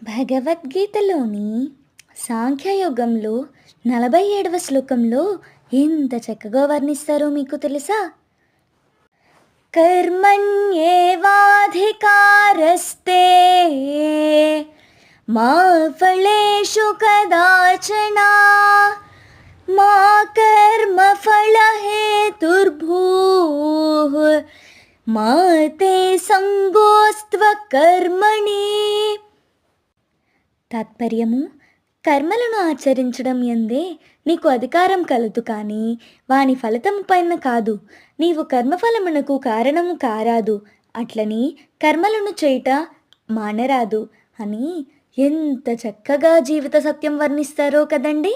భగవద్గీతలోని సాంఖ్యయోగంలో 47వ శ్లోకంలో ఎంత చక్కగా వర్ణిస్తారో మీకు తెలుసా? కర్మణ్యేవాధికారస్తే మా ఫలేషు కదాచన మా కర్మఫలహేతుర్భూః మా తే సంగోస్త్వ కర్మణి. తాత్పర్యము: కర్మలను ఆచరించడం యందే నీకు అధికారం కలదు, కానీ వాని ఫలితము పైన కాదు. నీవు కర్మఫలమునకు కారణము కారాదు, అట్లని కర్మలను చేయుట మానరాదు అని ఎంత చక్కగా జీవిత సత్యం వర్ణిస్తారో కదండి.